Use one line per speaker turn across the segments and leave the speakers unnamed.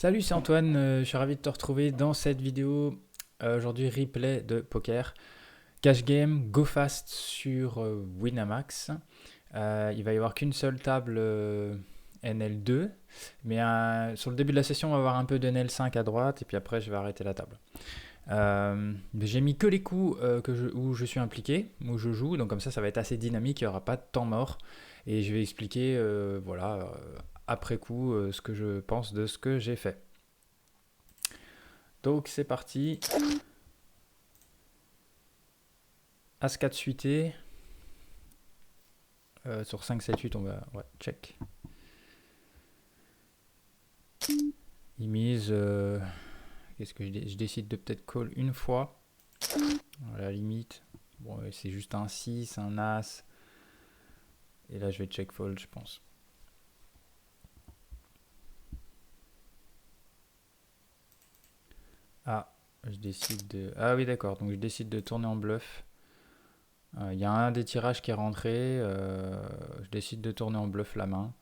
Salut, c'est Antoine, je suis ravi de te retrouver dans cette vidéo. Aujourd'hui, replay de poker. Cash game, go fast sur Winamax. Il va y avoir qu'une seule table NL2, mais sur le début de la session, on va avoir un peu de NL5 à droite, et puis après, je vais arrêter la table. J'ai mis que les coups où je suis impliqué, où je joue, donc comme ça va être assez dynamique, il n'y aura pas de temps mort, et je vais expliquer, après coup, ce que je pense de ce que j'ai fait. Donc c'est parti. As-4 suité. Sur 5, 7, 8, on va. Ouais, check. Il mise. Qu'est-ce que je décide de peut-être call une fois. À la limite. Bon, c'est juste un 6, un As. Et là, je vais check fold, je pense. Ah, je décide de. Ah oui, d'accord. Donc je décide de tourner en bluff. Il y a un des tirages qui est rentré. Je décide de tourner en bluff la main.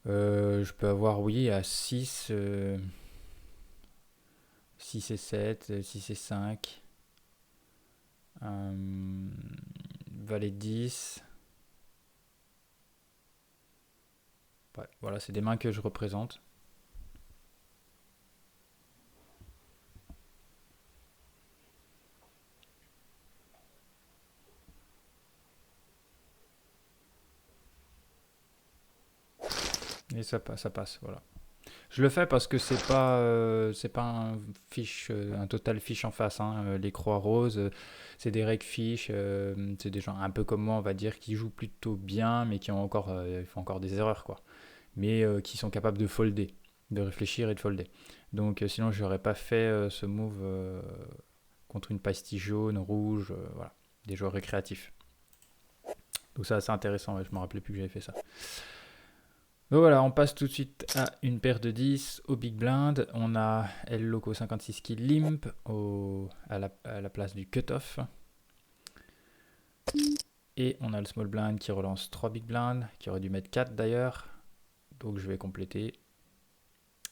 Je peux avoir, oui, à 6. 6 et 7, 6 et 5. Valet 10. Ouais, voilà, c'est des mains que je représente. Et ça passe, voilà. Je le fais parce que c'est pas un total fiche en face. Hein. Les croix roses, c'est des reg fiches. C'est des gens un peu comme moi, on va dire, qui jouent plutôt bien, mais qui ont encore, font encore des erreurs, quoi. Mais qui sont capables de folder, de réfléchir et de folder. Donc sinon, je n'aurais pas fait ce move contre une pastille jaune, rouge, voilà, des joueurs récréatifs. Donc c'est assez intéressant, ouais, je me rappelais plus que j'avais fait ça. Donc voilà, on passe tout de suite à une paire de 10 au big blind. On a El Loco 56 qui limp à la place du cutoff. Et on a le small blind qui relance 3 big blind, qui aurait dû mettre 4 d'ailleurs. Donc je vais compléter.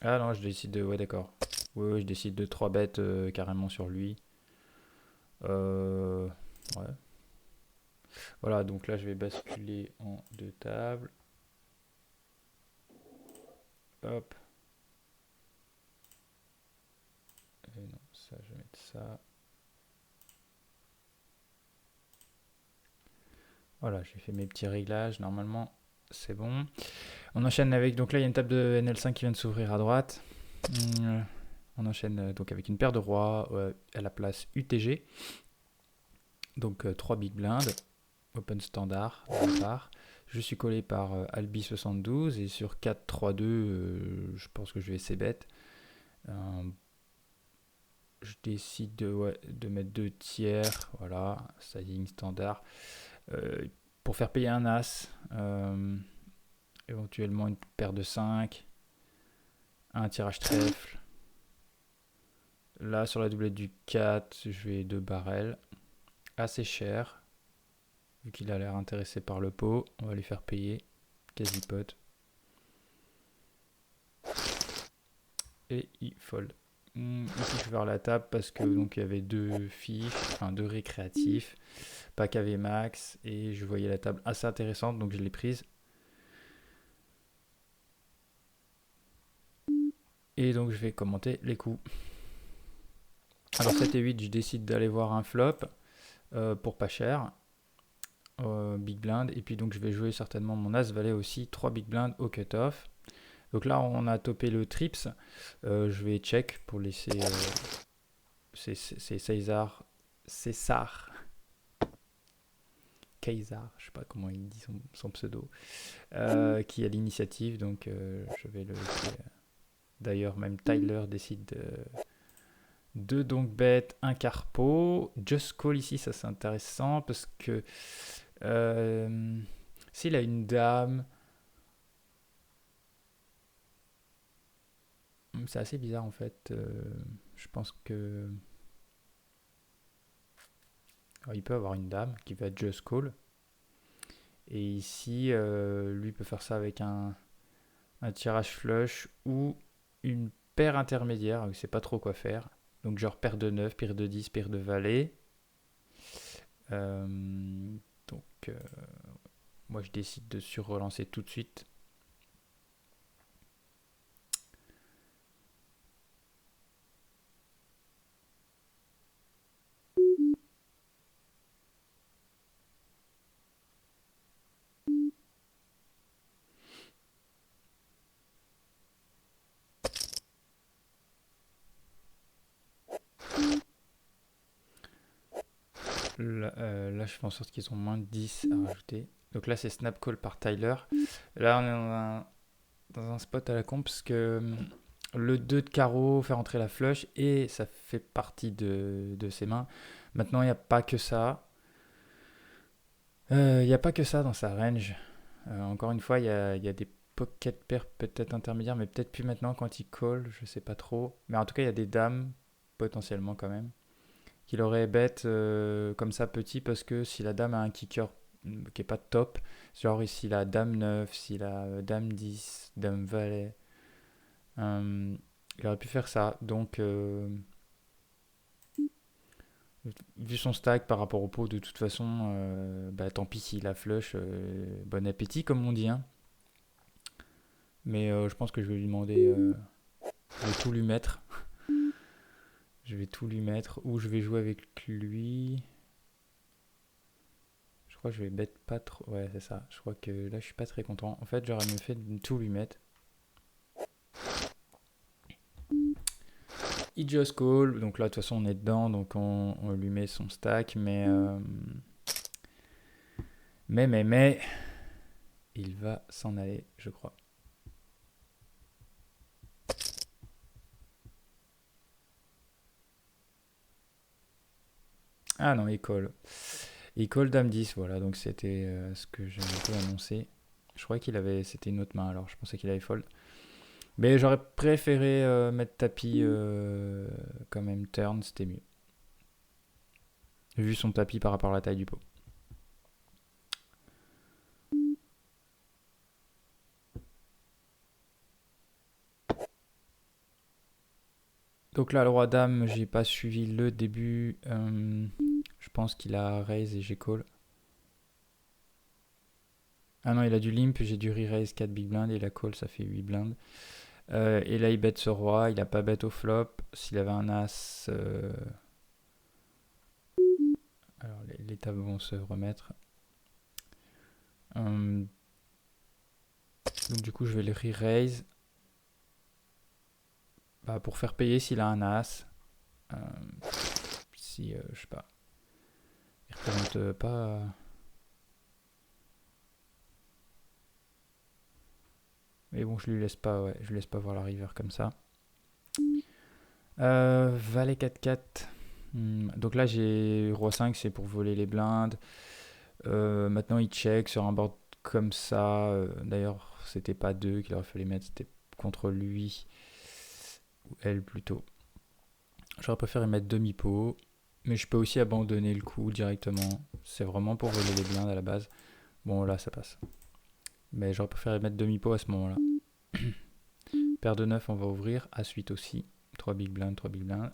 Ah non, je décide de... Ouais d'accord. Oui, je décide de 3 bêtes carrément sur lui. Ouais. Voilà, donc là je vais basculer en 2 tables. Hop. Et non, ça, je vais mettre ça. Voilà, j'ai fait mes petits réglages. Normalement, c'est bon. On enchaîne avec. Donc là, il y a une table de NL5 qui vient de s'ouvrir à droite. On enchaîne donc avec une paire de rois à la place UTG. Donc 3 big blinds. Open standard de ma part. Je suis collé par Albi72 et sur 4-3-2, je pense que je vais c-bet. Je décide de mettre 2 tiers, voilà, sizing standard, pour faire payer un as, éventuellement une paire de 5, un tirage trèfle. Là, sur la doublette du 4, je vais 2 barrels, assez cher, vu qu'il a l'air intéressé par le pot, on va lui faire payer, quasi pot. Et il fold. Ici, je vais vers la table parce que donc il y avait 2 fiches, enfin 2 récréatifs, pas KV max, et je voyais la table assez intéressante, donc je l'ai prise. Et donc je vais commenter les coups. Alors 7 et 8, je décide d'aller voir un flop pour pas cher, big blind, et puis donc je vais jouer certainement mon as valet aussi, 3 big blind au cutoff. Donc là on a topé le trips, je vais check pour laisser c'est César, Kaysar, je sais pas comment il dit son pseudo, qui a l'initiative, donc je vais le laisser. D'ailleurs, même Tyler décide de donc bet un carpo. Just call ici, ça c'est intéressant parce que s'il a une dame, c'est assez bizarre en fait. Je pense que alors, il peut avoir une dame qui va just call. Et ici, lui peut faire ça avec un un tirage flush ou une paire intermédiaire, où il sait pas trop quoi faire. Donc genre paire de 9, paire de 10, paire de valet. Euh, donc moi je décide de sur-relancer tout de suite. Là, je fais en sorte qu'ils ont moins de 10 à rajouter. Donc là, c'est snap call par Tyler. Là, on est dans un spot à la con parce que le 2 de carreau fait rentrer la flush et ça fait partie de ses mains. Maintenant, il n'y a pas que ça. Il n'y a pas que ça dans sa range. Encore une fois, il y a des pocket pairs peut-être intermédiaires, mais peut-être plus maintenant quand il call, je sais pas trop. Mais en tout cas, il y a des dames potentiellement quand même qu'il aurait bête comme ça petit parce que si la dame a un kicker qui est pas top, genre ici la dame 9, si la dame 10, dame valet, il aurait pu faire ça. Donc, vu son stack par rapport au pot, de toute façon, bah, tant pis s'il a flush, bon appétit comme on dit. Hein. Mais je pense que je vais lui demander, je vais tout lui mettre. Je vais tout lui mettre ou je vais jouer avec lui. Je crois que je vais bet pas trop. Ouais, c'est ça. Je crois que là, je suis pas très content. En fait, j'aurais mieux fait de tout lui mettre. Il just call. Donc là, de toute façon, on est dedans. Donc on lui met son stack. Mais, il va s'en aller, je crois. Ah non, il call. Il call dame 10. Voilà, donc c'était ce que j'avais un peu annoncé. Je croyais qu'il avait. C'était une autre main alors. Je pensais qu'il avait fold. Mais j'aurais préféré mettre tapis quand même turn. C'était mieux. Vu son tapis par rapport à la taille du pot. Donc là, le roi dame, j'ai pas suivi le début. Je pense qu'il a raise et j'ai call. Ah non, il a du limp, j'ai dû re-raise 4 big blind et la call, ça fait 8 blindes. Et là, il bet ce roi, il a pas bet au flop. S'il avait un as. Alors, les tables vont se remettre. Donc, du coup, je vais le re-raise. Bah, pour faire payer s'il a un as. Si, je sais pas. Il représente pas. Mais bon, je lui laisse pas, ouais, je lui laisse pas voir la river comme ça. Valet 4-4. Donc là, j'ai Roi 5, c'est pour voler les blindes. Maintenant, il check sur un board comme ça. D'ailleurs, c'était pas 2 qu'il aurait fallu mettre, c'était contre lui. Ou elle plutôt. J'aurais préféré mettre demi-pot. Mais je peux aussi abandonner le coup directement. C'est vraiment pour voler les blindes à la base. Bon, là, ça passe. Mais j'aurais préféré mettre demi-pot à ce moment-là. Paire de 9, on va ouvrir. As-8 aussi. 3 big blinds, 3 big blinds.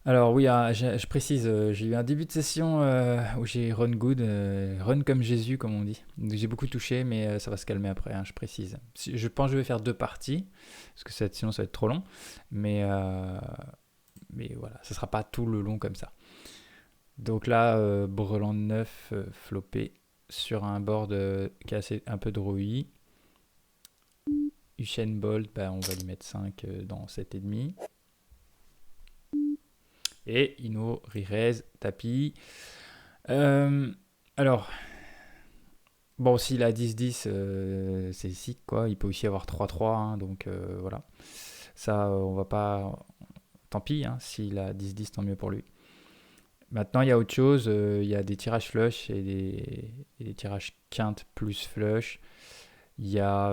Alors oui, je précise, j'ai eu un début de session où j'ai run good, run comme Jésus comme on dit. Donc, j'ai beaucoup touché, mais ça va se calmer après, hein, je précise. Je pense que je vais faire 2 parties, parce que sinon ça va être trop long. Mais voilà, ça sera pas tout le long comme ça. Donc là, brelan de 9 floppé sur un board qui a un peu de rouille. Usain Bolt, bah, on va lui mettre 5 dans 7,5. Et Ino, Rirez, tapis. Alors, bon, s'il a 10-10, c'est sick, quoi. Il peut aussi avoir 3-3, hein, donc voilà. Ça, on va pas. Tant pis, hein, s'il a 10-10, tant mieux pour lui. Maintenant, il y a autre chose. Il y a des tirages flush et des tirages quinte plus flush. Il y a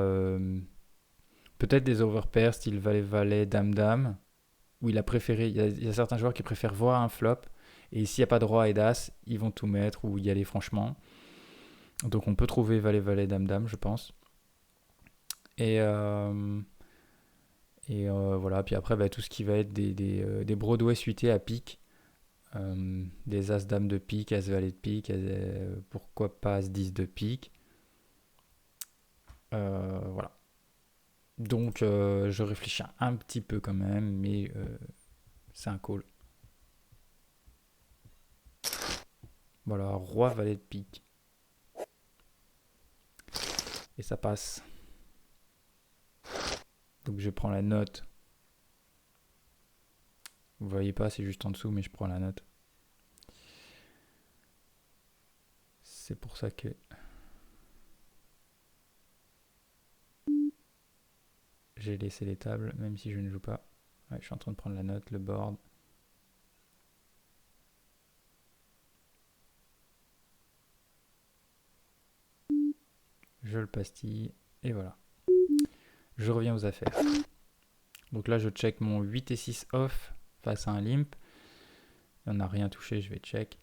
peut-être des overpairs, style valet-valet, dame-dame, où il a préféré. Il y a certains joueurs qui préfèrent voir un flop Et s'il n'y a pas de roi et d'as, ils vont tout mettre ou y aller franchement. Donc on peut trouver valet, valet, dame, dame, je pense. Et, voilà, puis après, tout ce qui va être des Broadway suités à pique. Des as, dame de pique, as, valet de pique, pourquoi pas as, 10 de pique. Voilà. Donc je réfléchis un petit peu quand même, mais c'est un call. Voilà, roi, valet de pique. Et ça passe. Donc je prends la note. Vous voyez pas, c'est juste en dessous, mais je prends la note. C'est pour ça que j'ai laissé les tables, même si je ne joue pas. Ouais, je suis en train de prendre la note, le board. Je le pastille, et voilà. Je reviens aux affaires. Donc là, je check mon 8 et 6 off face à un limp. Il n'y en a rien touché, je vais check.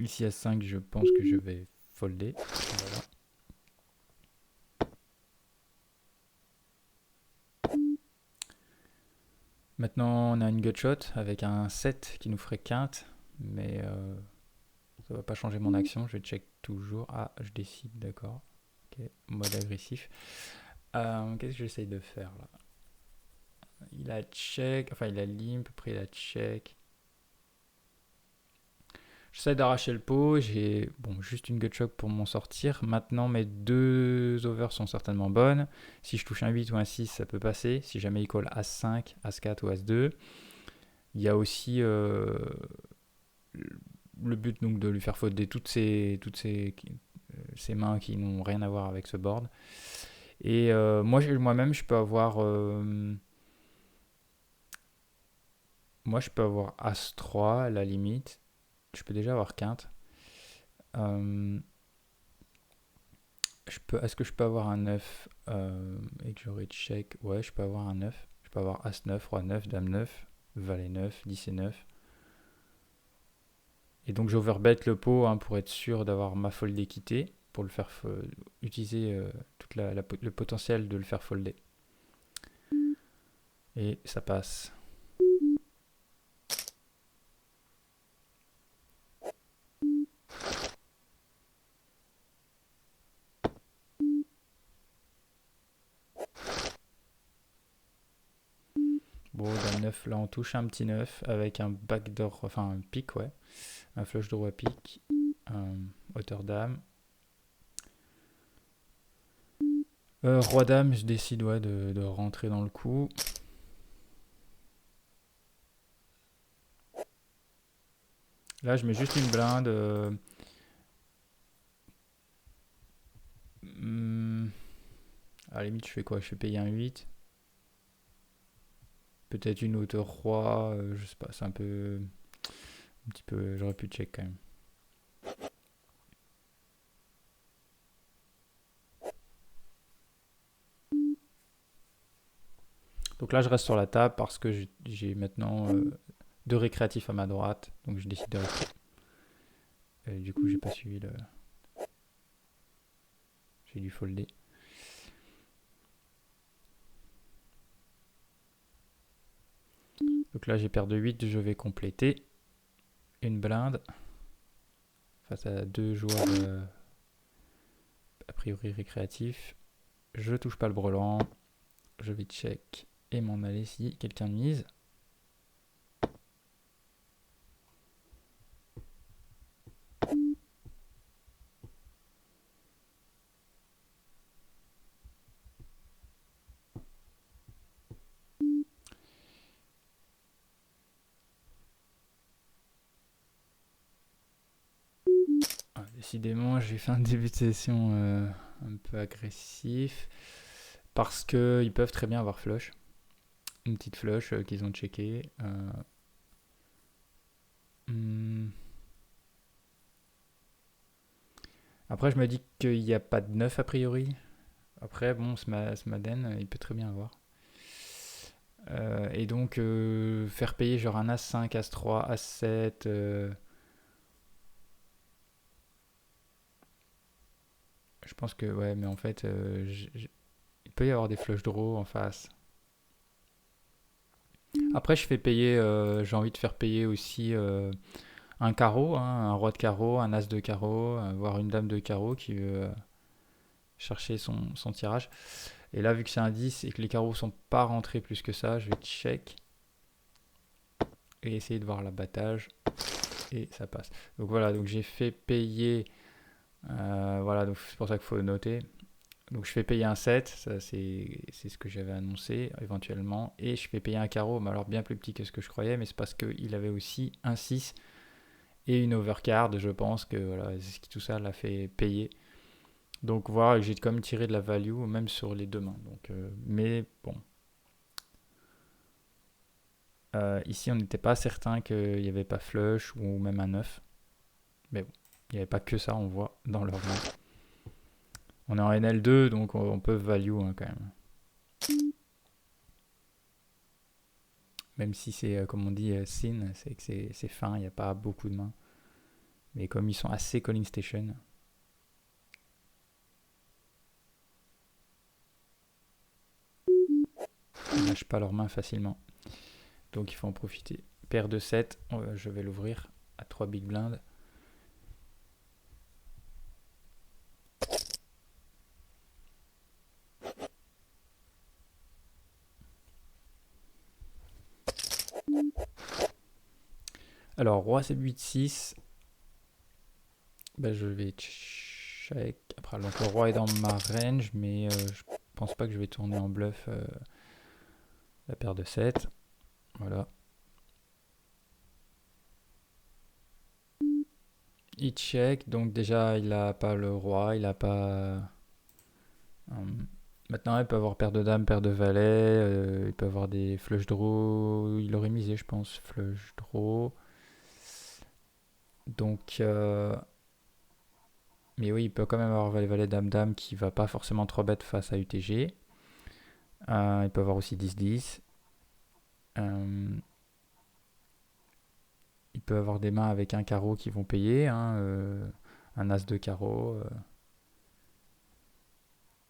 Ici à 5, je pense que je vais folder. Voilà. Maintenant, on a une gutshot avec un 7 qui nous ferait quinte. Mais ça va pas changer mon action. Je check toujours. Ah, je décide, d'accord. Ok, mode agressif. Qu'est-ce que j'essaye de faire là? Il a check, enfin il a limp, après il a check. J'essaie d'arracher le pot, j'ai juste une gutshot pour m'en sortir. Maintenant mes deux overs sont certainement bonnes. Si je touche un 8 ou un 6, ça peut passer. Si jamais il colle As5, As4 ou As2. Il y a aussi le but donc de lui faire folder toutes ces mains qui n'ont rien à voir avec ce board. Et moi-même, je peux avoir As3 à la limite. Je peux déjà avoir quinte. Est-ce que je peux avoir un 9 et que j'aurai check? Ouais, je peux avoir un 9. Je peux avoir As 9, Roi 9, Dame 9, Valet 9, 10 et 9. Et donc j'overbet le pot pour être sûr d'avoir ma fold d'équité, pour le faire utiliser tout le potentiel de le faire folder. Et ça passe. Bon, Dame 9, là on touche un petit 9 avec un backdoor, enfin un pique, ouais. Un flush de roi pique, hauteur dame. Roi dame, je décide de rentrer dans le coup. Là, je mets juste une blinde. À la limite, je fais quoi? Je fais payer un 8. Peut-être une hauteur roi. Je sais pas, c'est un peu. Un petit peu. J'aurais pu check quand même. Donc là, je reste sur la table parce que j'ai maintenant deux récréatifs à ma droite. Donc je décide de rester. Et du coup, j'ai pas suivi le. J'ai dû folder. Donc là, j'ai paire de 8. Je vais compléter une blinde face à deux joueurs a priori récréatifs. Je touche pas le brelan. Je vais check et m'en aller si quelqu'un mise. Décidément, j'ai fait un début de session un peu agressif parce qu'ils peuvent très bien avoir flush. Une petite flush qu'ils ont checké. Après, je me dis qu'il n'y a pas de 9 a priori. Après, bon, Smaden, il peut très bien avoir. Et donc, faire payer genre un As5, As3, As7. Je pense que, ouais, mais en fait, il peut y avoir des flush draws en face. Après, j'ai envie de faire payer aussi un carreau, hein, un roi de carreau, un as de carreau, voire une dame de carreau qui veut chercher son tirage. Et là, vu que c'est un 10 et que les carreaux sont pas rentrés plus que ça, je vais check et essayer de voir l'abattage. Et ça passe. Donc voilà, donc j'ai fait payer. Voilà, donc c'est pour ça qu'il faut noter. Donc je fais payer un 7, ça c'est ce que j'avais annoncé éventuellement. Et je fais payer un carreau, mais alors bien plus petit que ce que je croyais, mais c'est parce qu'il avait aussi un 6 et une overcard, je pense que voilà, tout ça l'a fait payer. Donc voilà, j'ai quand même tiré de la value, même sur les deux mains. Donc, mais bon, ici on n'était pas certain qu'il n'y avait pas flush ou même un 9. Mais bon, il n'y avait pas que ça, on voit dans leur main. On est en NL2, donc on peut value hein, quand même. Même si c'est, comme on dit, thin, c'est que c'est fin, il n'y a pas beaucoup de mains. Mais comme ils sont assez calling station, ils ne lâchent pas leurs mains facilement. Donc il faut en profiter. Paire de 7, je vais l'ouvrir à 3 big blinds. Alors, roi 7 8 6. Ben, je vais check. Après, donc, le roi est dans ma range, mais je pense pas que je vais tourner en bluff la paire de 7. Voilà. Il check, donc déjà il a pas le roi, il a pas. Maintenant il peut avoir paire de dames, paire de valets, il peut avoir des flush draw, il aurait misé je pense, flush draw. Donc, mais oui, il peut quand même avoir valet, valet, dame, dame qui va pas forcément trop bête face à UTG. Il peut avoir aussi 10-10. Il peut avoir des mains avec un carreau qui vont payer, hein, un as de carreau.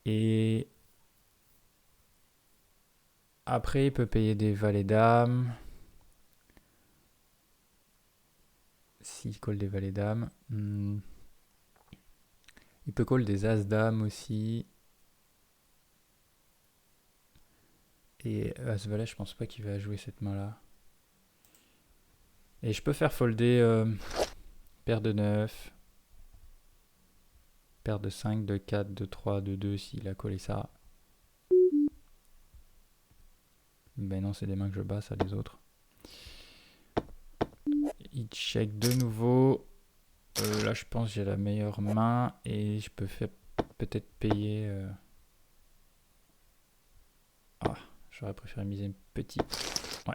Et après, il peut payer des valets dames. S'il colle des valets dames. Il peut call des as dames aussi. Et as valet, je pense pas qu'il va jouer cette main là. Et je peux faire folder paire de 9, paire de 5, de 4, de 3, de 2 s'il a collé ça. Ben non, c'est des mains que je bats, ça les autres. Il check de nouveau. Là, je pense que j'ai la meilleure main et je peux faire peut-être payer. Ah, j'aurais préféré miser une petite. Ouais,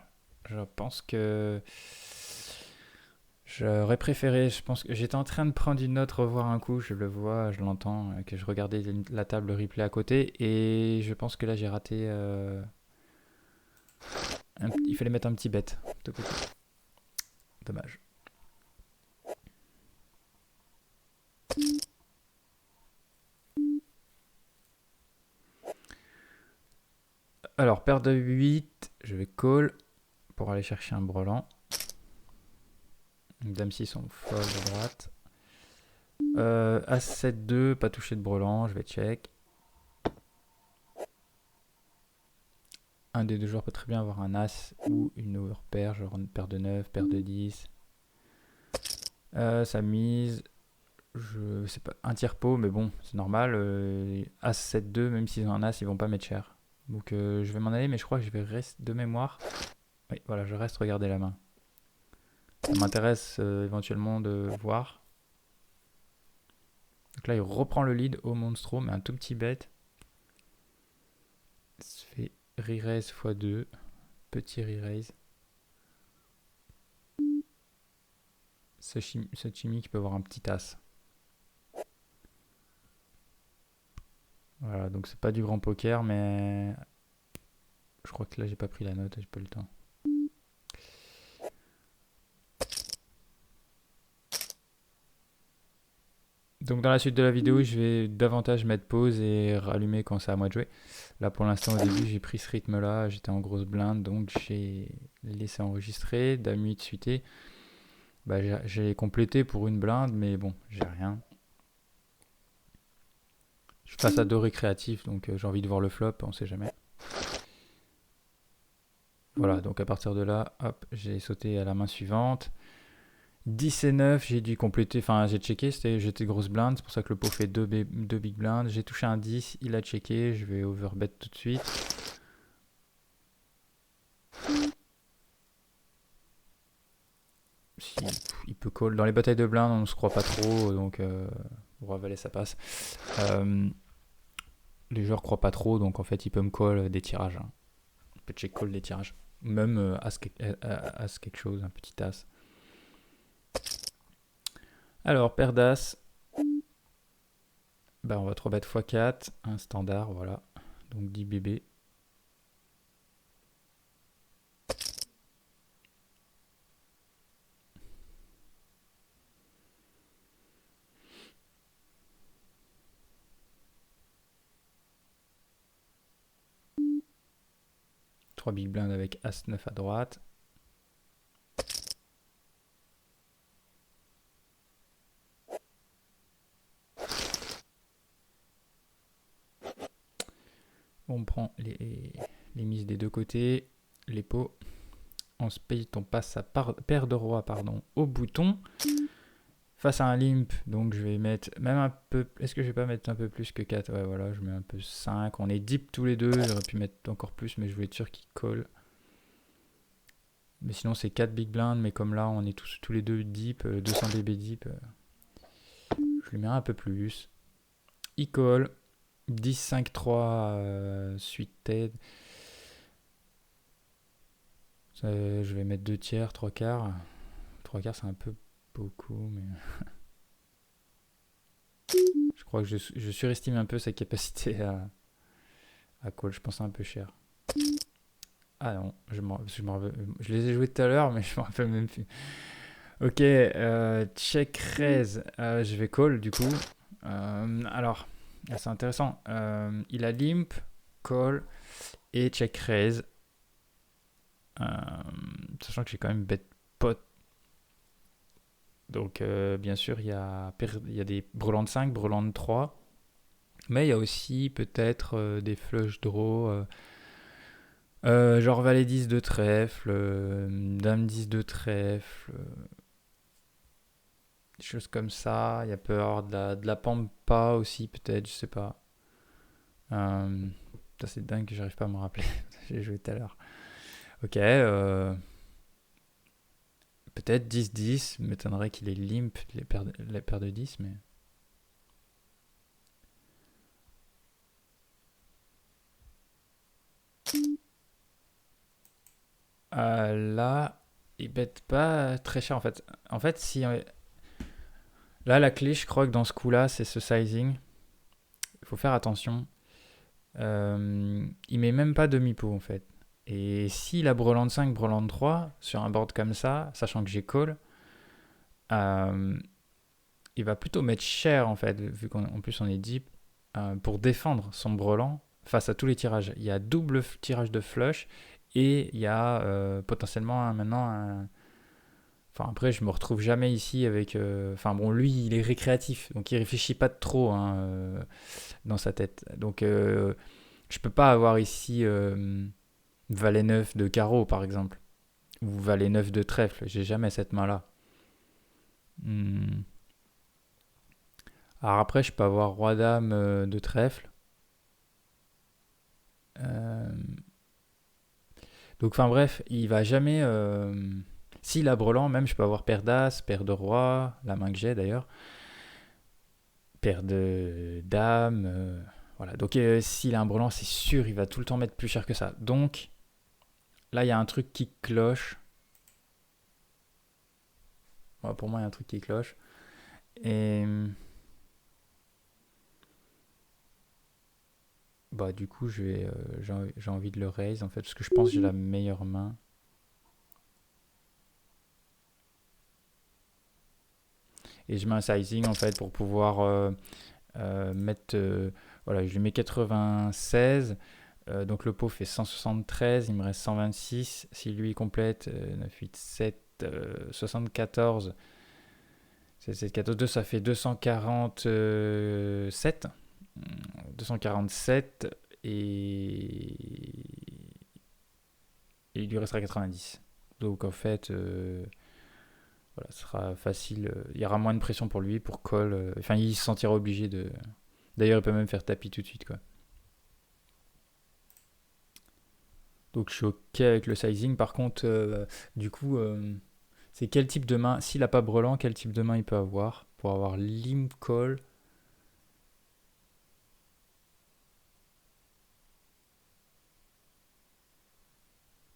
je pense que j'aurais préféré. Je pense que j'étais en train de prendre une note, revoir un coup. Je le vois, je l'entends, que je regardais la table replay à côté et je pense que là j'ai raté. Il fallait mettre un petit bet de côté. Dommage. Alors, paire de 8, je vais call pour aller chercher un brelan. Dame 6 on fold à droite. As 7 2, pas touché de brelan, je vais check. Un des deux joueurs peut très bien avoir un as ou une overpair, genre une paire de 9, paire de 10. Ça mise, c'est pas un tiers pot, mais bon, c'est normal. As 7 2, même s'ils ont un as, ils vont pas mettre cher. Donc je vais m'en aller, mais je crois que je vais rester de mémoire. Oui, voilà, je reste regarder la main. Ça m'intéresse éventuellement de voir. Donc là, il reprend le lead au monstro, mais un tout petit bet. Ça se fait re-raise x2. Petit re-raise. Ce chimie qui peut avoir un petit as. Voilà, donc c'est pas du grand poker, mais Je crois que là, j'ai pas pris la note, j'ai pas eu le temps. Donc dans la suite de la vidéo, je vais davantage mettre pause et rallumer quand c'est à moi de jouer. Là pour l'instant au début j'ai pris ce rythme là, j'étais en grosse blinde donc j'ai laissé enregistrer. Dame 8 suité, bah, j'ai complété pour une blinde mais bon j'ai rien. Je suis face à deux récréatifs donc j'ai envie de voir le flop, on sait jamais. Voilà donc à partir de là, hop, j'ai sauté à la main suivante. 10 et 9, j'ai dû compléter, enfin j'ai checké, j'étais grosse blinde, c'est pour ça que le pot fait 2 big blinds. J'ai touché un 10, il a checké, je vais overbet tout de suite. Si, il peut call. Dans les batailles de blindes, on ne se croit pas trop, donc roi valet ça passe. Les joueurs croient pas trop, donc en fait il peut me call des tirages. Hein. Il peut check call des tirages. Même as quelque chose, un petit as. Alors, paire d'as. Bah, on va 3 bêtes x4, un standard, voilà. Donc 10 bébés. Trois big blinds avec as-9 à droite. On prend les mises des deux côtés, les pots. Ensuite, on passe à paire de rois au bouton. Face à un limp, donc je vais mettre même un peu. Est-ce que je vais pas mettre un peu plus que 4? Ouais, voilà, je mets un peu 5. On est deep tous les deux. J'aurais pu mettre encore plus, mais je voulais être sûr qu'il colle. Mais sinon, c'est 4 big blinds. Mais comme là, on est tous les deux deep, 200 BB deep, je lui mets un peu plus. Il colle. 10, 5, 3, suited. Je vais mettre 2 tiers, 3 quarts. 3 quarts, c'est un peu beaucoup, mais. Je crois que je surestime un peu sa capacité à call. Je pense un peu cher. Ah non, je les ai joués tout à l'heure, mais je me rappelle même plus. Ok, check raise. Je vais call du coup. Alors, c'est intéressant. Il a limp, call et check raise. Sachant que j'ai quand même bet pot. Donc, bien sûr, il y a des brelands de 5, brelands de 3. Mais il y a aussi peut-être des flush draw. Genre valet 10 de trèfle, dame 10 de trèfle, des choses comme ça. Il y a peut y avoir de la pampa aussi, peut-être, je sais pas. Ça, c'est dingue que j'arrive pas à me rappeler. J'ai joué tout à l'heure. Ok, peut-être 10-10. M'étonnerait qu'il ait limp les paires de 10, mais. Là, il bête pas très cher en fait. En fait, si. Là, la clé, je crois que dans ce coup-là, c'est ce sizing. Il faut faire attention. Il met même pas demi-pot en fait. Et s'il a brelan de 5, brelan de 3 sur un board comme ça, sachant que j'ai call, il va plutôt mettre cher en fait, vu qu'en plus on est deep, pour défendre son brelan face à tous les tirages. Il y a double tirage de flush et il y a potentiellement maintenant un. Enfin, après, je me retrouve jamais ici avec. Enfin, bon, lui, il est récréatif, donc il réfléchit pas trop hein, dans sa tête. Donc, je peux pas avoir ici valet 9 de carreau, par exemple, ou valet 9 de trèfle. J'ai jamais cette main-là. Hmm. Alors après, je peux avoir roi dame de trèfle. Euh, Donc, enfin bref, il va jamais. S'il a brelan, même, je peux avoir paire d'as, paire de roi, la main que j'ai d'ailleurs, paire de dame. Voilà. Donc, s'il a un brelan, c'est sûr, il va tout le temps mettre plus cher que ça. Donc, là, il y a un truc qui cloche. Ouais, pour moi, il y a un truc qui cloche. Et Bah, du coup, j'ai envie de le raise en fait, parce que je pense que j'ai la meilleure main. Et je mets un sizing en fait pour pouvoir mettre. Voilà, je lui mets 96. Donc le pot fait 173, il me reste 126. Si lui complète 9, 8, 7, 74, 7, 14, 2, ça fait 247. 247 et il lui restera 90. Donc en fait, voilà, ce sera facile. Il y aura moins de pression pour lui, pour call. Enfin, il se sentira obligé de. D'ailleurs, il peut même faire tapis tout de suite, quoi. Donc je suis ok avec le sizing. Par contre, du coup, c'est quel type de main. S'il n'a pas brelan, quel type de main il peut avoir pour avoir limp call.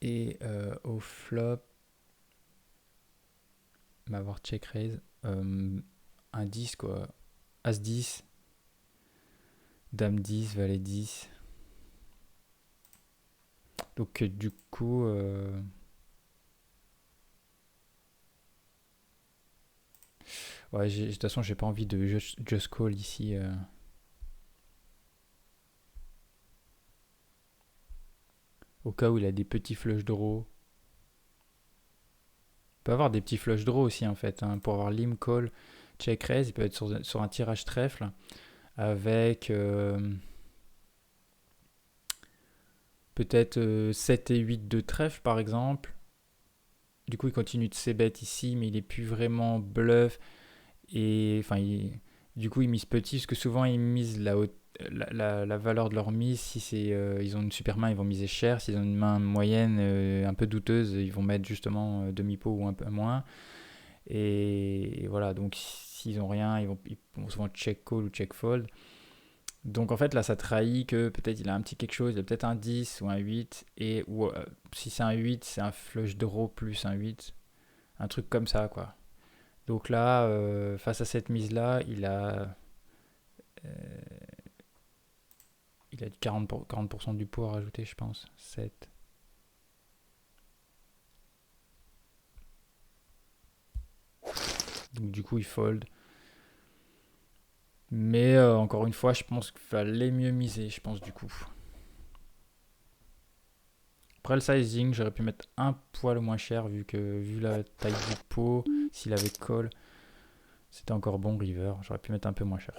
Et au flop, il va avoir check raise. Un 10 quoi. As 10, Dame 10, Valet 10. Donc du coup, ouais, de toute façon, j'ai pas envie de just call ici. Au cas où il a des petits flush draw. Il peut avoir des petits flush draw aussi en fait. Hein, pour avoir lim call, check raise, il peut être sur un tirage trèfle avec peut-être 7 et 8 de trèfle par exemple. Du coup, il continue de c-bet ici, mais il est plus vraiment bluff. Et enfin, du coup, ils misent petit, parce que souvent, ils misent la valeur de leur mise. Si c'est, ils ont une super main, ils vont miser cher. S'ils ont une main moyenne, un peu douteuse, ils vont mettre justement demi-pot ou un peu moins. Et voilà, donc s'ils ont rien, ils vont souvent check call ou check fold. Donc en fait, là, ça trahit que peut-être il a un petit quelque chose, il a peut-être un 10 ou un 8. Et ou, si c'est un 8, c'est un flush draw plus un 8. Un truc comme ça, quoi. Donc là, face à cette mise-là, euh, il a 40% du pot à rajouter, je pense. 7. Donc du coup, il fold. Mais encore une fois, je pense qu'il fallait mieux miser, je pense, du coup. Après le sizing, j'aurais pu mettre un poil moins cher, vu la taille du pot, s'il avait call, c'était encore bon, river. J'aurais pu mettre un peu moins cher.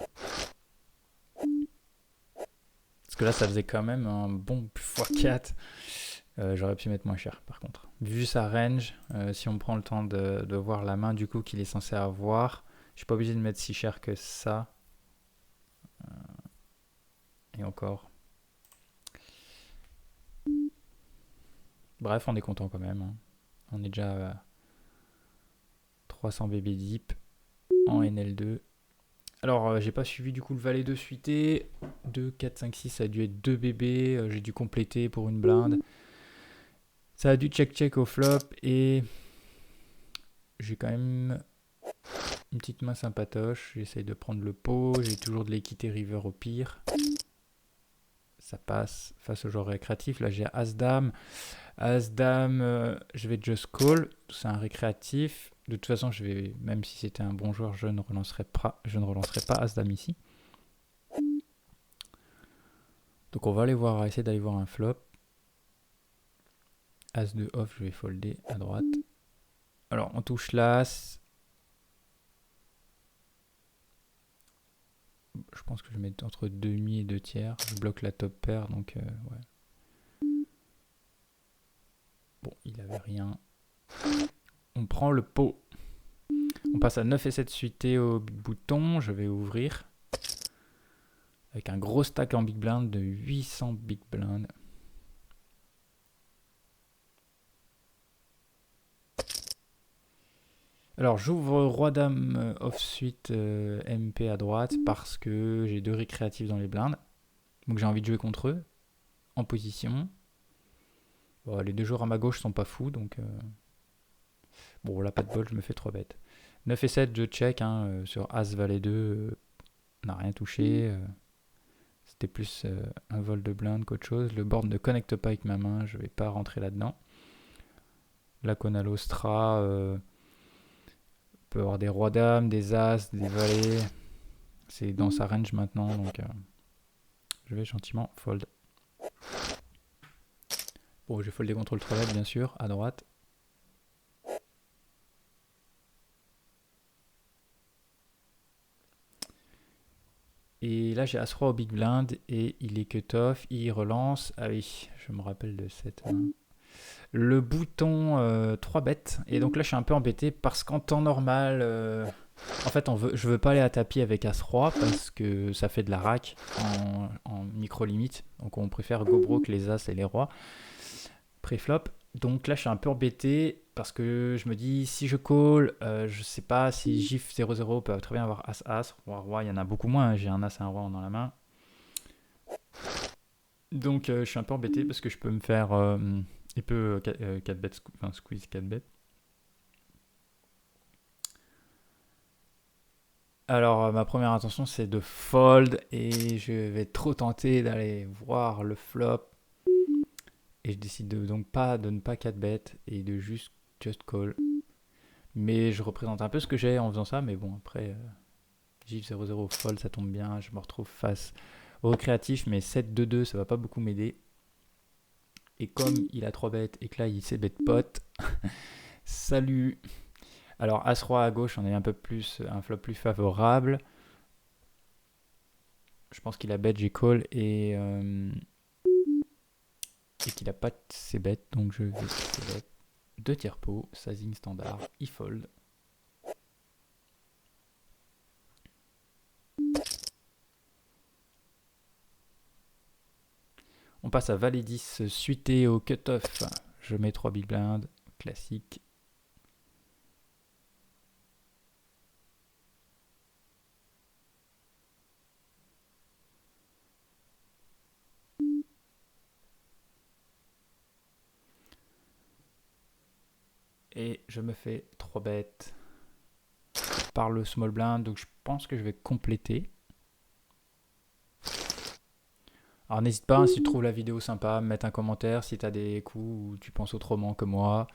Parce que là, ça faisait quand même un bon x4. J'aurais pu mettre moins cher par contre. Vu sa range, si on prend le temps de voir la main du coup qu'il est censé avoir, je suis pas obligé de mettre si cher que ça. Et encore. Bref, on est content quand même. Hein. On est déjà à 300 BB deep en NL2. Alors, j'ai pas suivi du coup le valet de suité. 2, 4, 5, 6, ça a dû être 2 BB. J'ai dû compléter pour une blinde. Ça a dû check-check au flop et j'ai quand même une petite main sympatoche. J'essaye de prendre le pot. J'ai toujours de l'équité river au pire. Ça passe face au joueur récréatif. Là, j'ai As-Dame. As-Dame, je vais just call. C'est un récréatif. De toute façon, même si c'était un bon joueur, je ne relancerai pas As-Dame ici. Donc, on va essayer d'aller voir un flop. As de off, je vais folder à droite. Alors, on touche l'As. Je pense que je vais mettre entre demi et 2 tiers. Je bloque la top pair, donc ouais. Bon, il avait rien. On prend le pot. On passe à 9 et 7 suité au bouton. Je vais ouvrir. Avec un gros stack en big blind de 800 big blind. Alors j'ouvre Roi-Dame off-suite MP à droite parce que j'ai 2 récréatifs dans les blindes. Donc j'ai envie de jouer contre eux. En position. Bon, les deux joueurs à ma gauche sont pas fous, donc... Bon, là, pas de bol, je me fais 3 bêtes. 9 et 7, je check, hein, sur As, Valet 2, n'a rien touché. c'était plus un vol de blinde qu'autre chose. Le board ne connecte pas avec ma main, je vais pas rentrer là-dedans. Là qu'on a l'Ostra, peut avoir des rois dames, des as, des valets. C'est dans sa range maintenant, donc je vais gentiment fold. Bon, j'ai foldé contre le trollet, bien sûr, à droite. Et là, j'ai As-Roi au Big Blind et il est cut-off, il relance. Ah oui, je me rappelle de cette main. Le bouton 3 bêtes. Et donc là, je suis un peu embêté parce qu'en temps normal, en fait, je veux pas aller à tapis avec As-Roi parce que ça fait de la rack en micro-limite. Donc on préfère go broke les As et les Rois pré-flop. Donc là, je suis un peu embêté parce que je me dis, si je call, je sais pas si GIF 0-0 peut très bien avoir As-As, Roi-Roi, il y en a beaucoup moins. J'ai un As et un Roi dans la main. Donc je suis un peu embêté parce que je peux me faire... il peut 4 bêtes, enfin squeeze 4 bêtes. Alors ma première intention c'est de fold et je vais être trop tenté d'aller voir le flop. Et je décide donc de ne pas 4 bêtes et de juste call. Mais je représente un peu ce que j'ai en faisant ça, mais bon après GIF 0-0 fold ça tombe bien, je me retrouve face au créatif, mais 7-2-2 ça va pas beaucoup m'aider. Et comme il a 3 bêtes et que là il sait bet pot, salut. Alors As-Roi à gauche, on est un flop plus favorable. Je pense qu'il a bet, j'ai call et qu'il a pas ses bêtes, donc je vais ses bêtes. 2 tiers pot, sizing standard, il fold. On passe à Valet 10 suité au cut-off. Je mets 3 big blinds, classique. Et je me fais 3 bêtes par le small blind, donc je pense que je vais compléter. Alors n'hésite pas, hein, si tu trouves la vidéo sympa, à me mettre un commentaire si tu as des coups où tu penses autrement que moi.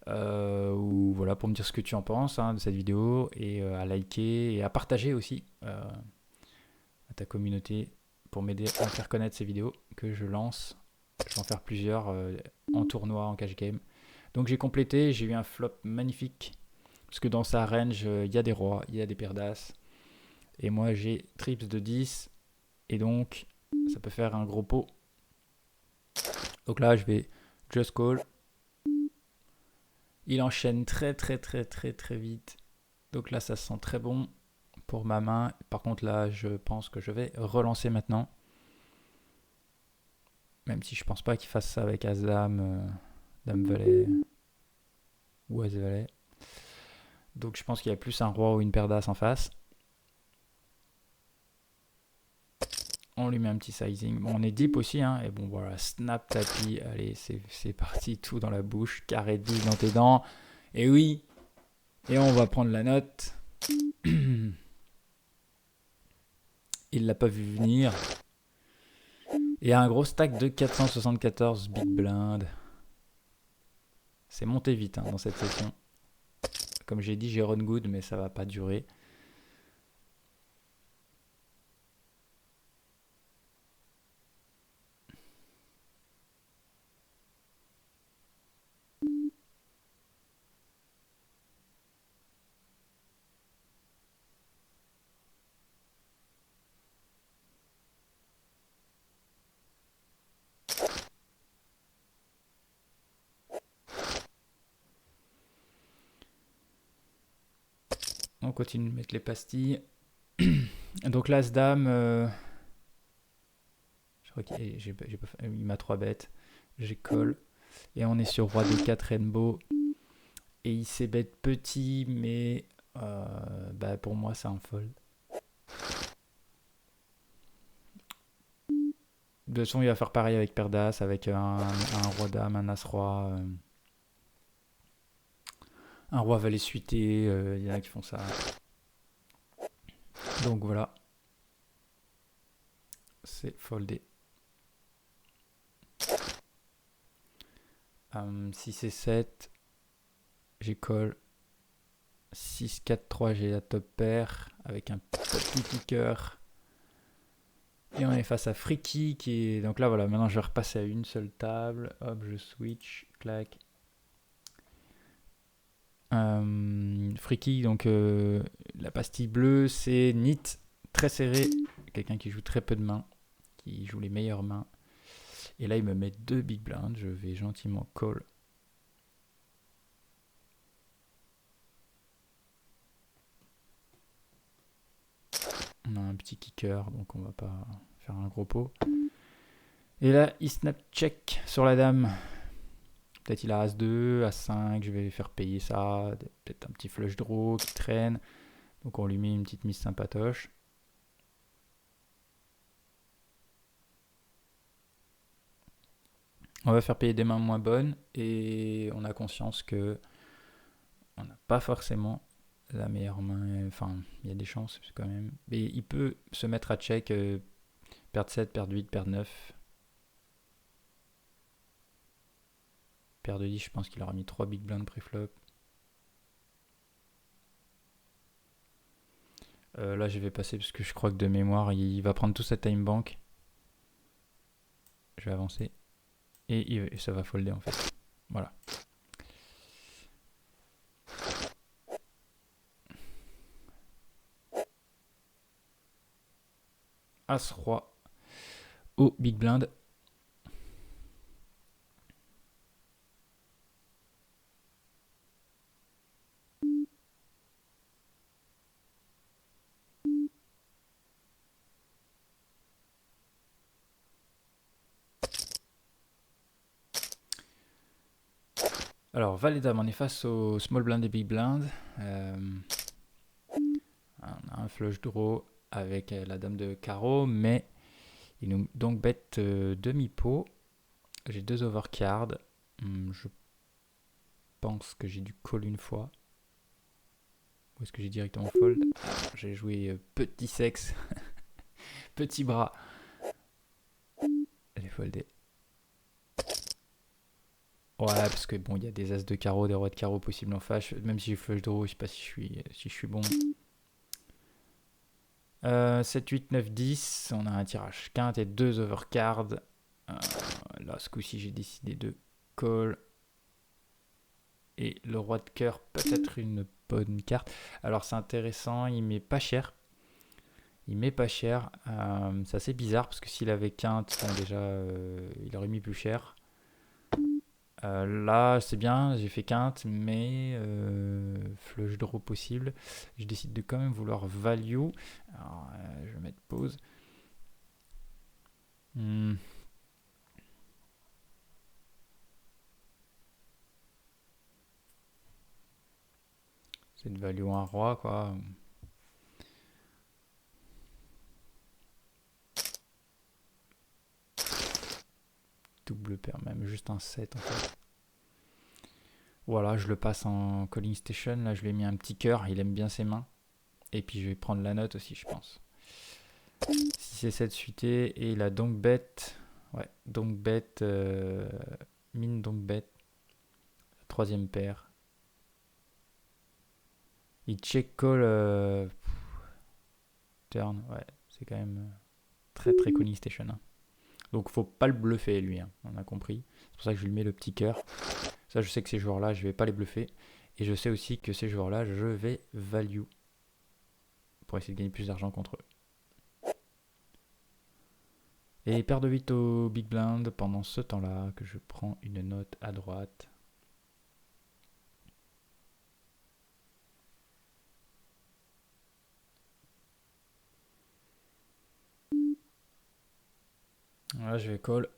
Ou voilà, pour me dire ce que tu en penses de cette vidéo, et à liker et à partager aussi à ta communauté pour m'aider à faire connaître ces vidéos que je lance. Je vais en faire plusieurs en tournoi, en cash game. Donc j'ai complété, j'ai eu un flop magnifique parce que dans sa range, il y a des rois, il y a des paires d'as. Et moi j'ai trips de 10 et donc ça peut faire un gros pot. Donc là je vais just call. Il enchaîne très vite. Donc là ça se sent très bon pour ma main. Par contre là je pense que je vais relancer maintenant. Même si je pense pas qu'il fasse ça avec As-Dame, Dame-Valet ou As-Valet. Donc je pense qu'il y a plus un roi ou une paire d'as en face. On lui met un petit sizing. Bon, on est deep aussi, hein. Et bon, voilà, snap, tapis. Allez, c'est parti, tout dans la bouche. Carré 10 dans tes dents. Et oui. Et on va prendre la note. Il l'a pas vu venir. Et un gros stack de 474 big blind. C'est monté vite dans cette session. Comme j'ai dit, j'ai run good, mais ça va pas durer. On continue de mettre les pastilles. Donc l'As-Dame, je crois il m'a 3 bêtes. J'ai call. Et on est sur Roi de 4 Rainbow. Et il s'est bête petit, mais pour moi c'est un fold. De toute façon, il va faire pareil avec paire d'as, avec un roi dame, un as roi, un roi valet suité. Il y en a qui font ça. Donc voilà. c'est foldé. 6 et 7, j'ai call. 6, 4, 3, j'ai la top pair avec un petit kicker. Et on est face à Freaky qui est... Donc là voilà, maintenant je vais repasser à une seule table. Hop, je switch, clac. Freaky, donc la pastille bleue, c'est Nit, très serré. Quelqu'un qui joue très peu de mains, qui joue les meilleures mains. Et là il me met 2 big blinds, je vais gentiment call. On a un petit kicker, donc on va pas faire un gros pot. Et là, il snap check sur la dame. Peut-être il a As-2, As-5, je vais faire payer ça. Peut-être un petit flush draw qui traîne. Donc on lui met une petite mise sympatoche. On va faire payer des mains moins bonnes. Et on a conscience que on n'a pas forcément la meilleure main. Enfin, il y a des chances quand même. Mais il peut se mettre à check, perdre 7, perdre 8, perdre 9. Paire de 10, je pense qu'il aura mis 3 big blinds pré-flop. Là, je vais passer parce que je crois que de mémoire, il va prendre tout sa time bank. Je vais avancer. Et ça va folder en fait. Voilà. As-Roi au big blind. Alors, Valet Dame, on est face au small blind et big blind. On a un flush draw avec la dame de carreau, mais il nous donc bête demi-pot. J'ai 2 overcards. Je pense que j'ai dû call une fois. Ou est-ce que j'ai directement fold? J'ai joué petit sexe, petit bras. Elle est foldée. Ouais, parce que bon, il y a des as de carreau, des rois de carreau possibles en face. Même si je flush draw, je sais pas si je suis bon. 7, 8, 9, 10. On a un tirage quinte et 2 overcards. Là, ce coup-ci, j'ai décidé de call. Et le roi de cœur peut être une bonne carte. Alors, c'est intéressant. Il met pas cher. C'est assez bizarre parce que s'il avait quinte, bon, déjà, il aurait mis plus cher. Là, c'est bien, j'ai fait quinte, mais flush draw possible. Je décide de quand même vouloir value. Alors, je vais mettre pause. C'est de value un roi, quoi. Double paire, même juste un 7 en fait. Voilà, je le passe en calling station. Là, je lui ai mis un petit cœur. Il aime bien ses mains. Et puis, je vais prendre la note aussi, je pense. 6 et 7 suité. Et il a donc bête. Ouais, donc bête. Mine donc bête. Troisième paire. Il check call. Turn. Ouais, c'est quand même très très calling station. Hein. Donc, faut pas le bluffer, lui. Hein, on a compris. C'est pour ça que je lui mets le petit cœur. Ça, je sais que ces joueurs-là, je vais pas les bluffer. Et je sais aussi que ces joueurs-là, je vais value. Pour essayer de gagner plus d'argent contre eux. Et paire de 8 au big blind pendant ce temps-là que je prends une note à droite. Là, je vais call.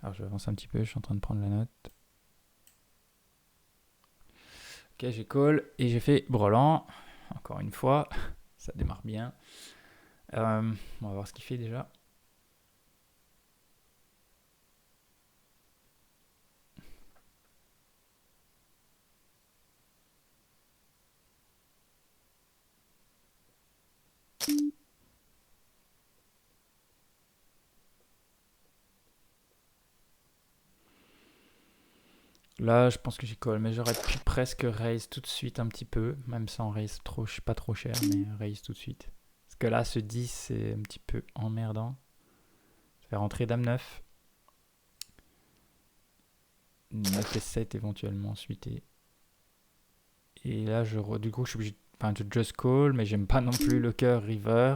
Alors, je vais avancer un petit peu, je suis en train de prendre la note. Ok, j'ai call et j'ai fait brelan. Encore une fois, ça démarre bien. On va voir ce qu'il fait déjà. Là, je pense que j'y colle, mais j'aurais pu presque raise tout de suite un petit peu, même sans raise trop, pas trop cher, mais raise tout de suite. Parce que là, ce 10, c'est un petit peu emmerdant. Je vais rentrer dame 9. 9 et 7 éventuellement ensuite. Et là, du coup, je suis obligé de just call, mais j'aime pas non plus le cœur river.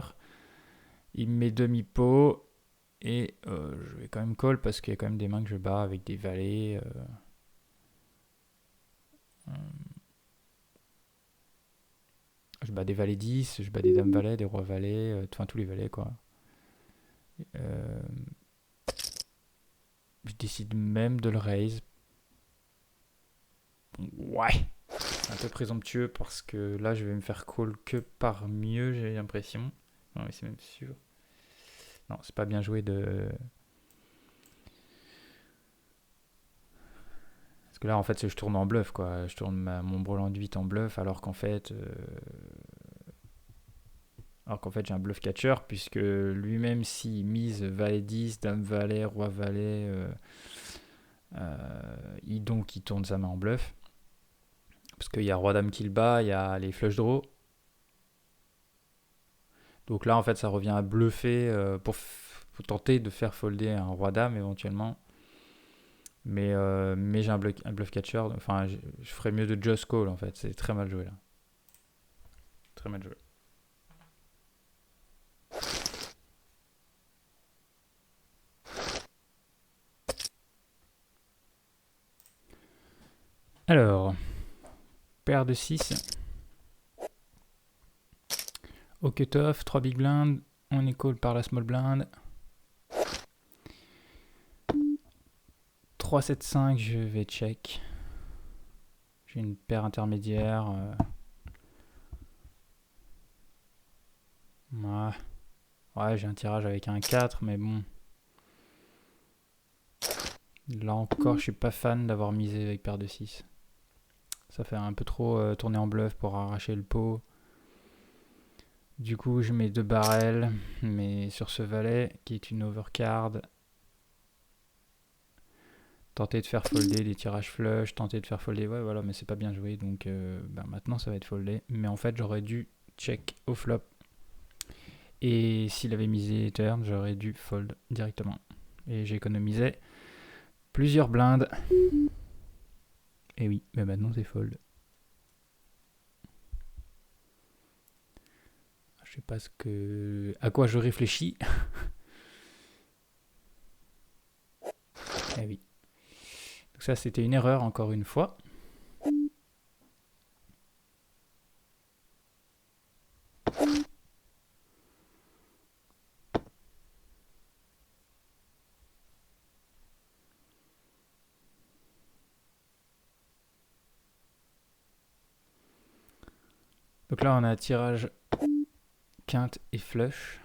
Il me met demi-pot. Et je vais quand même call parce qu'il y a quand même des mains que je bats avec des valets. Je bats des valets 10, je bats des dames valets, des rois valets, enfin tous les valets quoi. Je décide même de le raise. Ouais. C'est un peu présomptueux parce que là je vais me faire call que par mieux, j'ai l'impression. Non mais c'est même sûr. Non, c'est pas bien joué de... Parce que là en fait je tourne en bluff quoi. Je tourne mon brelan de 8 en bluff alors qu'en fait... j'ai un bluff catcher puisque lui-même s'il mise valet 10, dame valet, roi valet, il tourne sa main en bluff. Parce qu'il y a roi dame qui le bat, il y a les flush draw. Donc là en fait ça revient à bluffer pour tenter de faire folder un roi dame éventuellement. Mais j'ai un bluff catcher, enfin je ferais mieux de just call en fait, c'est très mal joué là. Très mal joué. Alors, paire de 6. Au cut-off, 3 big blinds, on est call par la small blind. 3, 7, 5, je vais check. J'ai une paire intermédiaire. Ouais, j'ai un tirage avec un 4, mais bon. Là encore, je suis pas fan d'avoir misé avec paire de 6. Ça fait un peu trop tourner en bluff pour arracher le pot. Du coup, je mets 2 barrels, mais sur ce valet, qui est une overcard. Tenter de faire folder des tirages flush, tenter de faire folder, ouais voilà, mais c'est pas bien joué, donc maintenant ça va être foldé. Mais en fait, j'aurais dû check au flop. Et s'il avait misé turn, j'aurais dû fold directement. Et j'ai économisé plusieurs blindes. Et oui, mais maintenant c'est fold. Je sais pas à quoi je réfléchis. Eh oui. Donc ça, c'était une erreur encore une fois. Donc là, on a un tirage quinte et flush.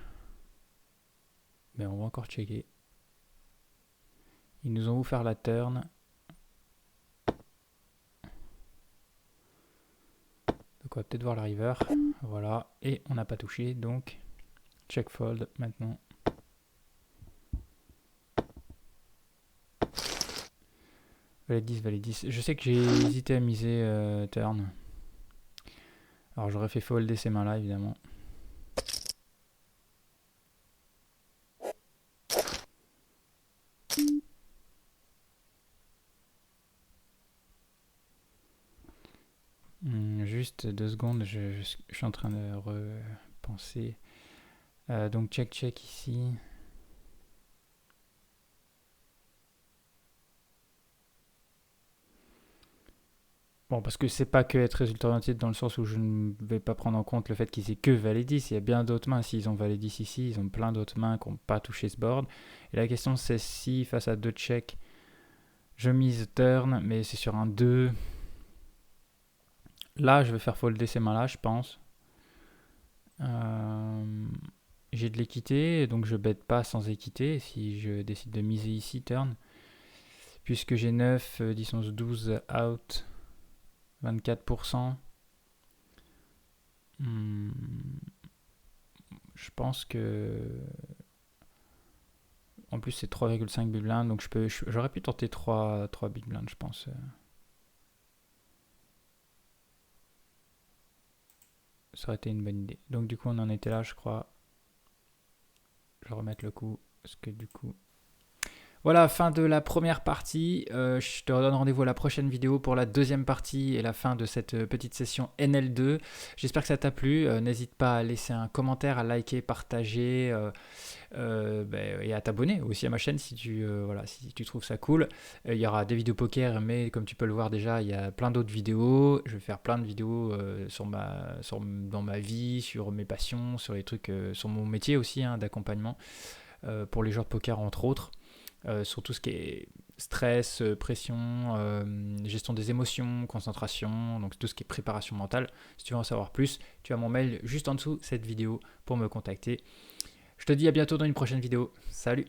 Mais on va encore checker. Ils nous ont offert la turn. Donc on va peut-être voir la river. Voilà. Et on n'a pas touché. Donc check fold maintenant. Valet 10, valet 10. Je sais que j'ai hésité à miser turn. Alors j'aurais fait folder ces mains-là évidemment. Juste 2 secondes, je suis en train de repenser. Donc check ici. Bon, parce que c'est pas que être résultat orienté dans le sens où je ne vais pas prendre en compte le fait qu'ils aient que valet 10. Il y a bien d'autres mains. S'ils ont valet 10 ici, ils ont plein d'autres mains qui n'ont pas touché ce board. Et la question c'est si face à 2 checks, je mise turn, mais c'est sur un 2. Là, je vais faire folder ces mains-là, je pense. J'ai de l'équité, donc je bête pas sans équité si je décide de miser ici, turn. Puisque j'ai 9, 10, 11, 12 out, 24%. Je pense que... En plus, c'est 3,5 big blind, donc j'aurais pu tenter 3 big blind, je pense. Ça aurait été une bonne idée. Donc du coup, on en était là, je crois. Je vais remettre le coup, parce que du coup... Voilà, fin de la première partie. Je te redonne rendez-vous à la prochaine vidéo pour la deuxième partie et la fin de cette petite session NL2. J'espère que ça t'a plu. N'hésite pas à laisser un commentaire, à liker, partager et à t'abonner aussi à ma chaîne si si tu trouves ça cool. Il y aura des vidéos poker, mais comme tu peux le voir déjà, il y a plein d'autres vidéos. Je vais faire plein de vidéos dans ma vie, sur mes passions, sur les trucs, sur mon métier aussi d'accompagnement pour les joueurs de poker entre autres. Sur tout ce qui est stress, pression, gestion des émotions, concentration, donc tout ce qui est préparation mentale. Si tu veux en savoir plus, tu as mon mail juste en dessous cette vidéo pour me contacter. Je te dis à bientôt dans une prochaine vidéo. Salut!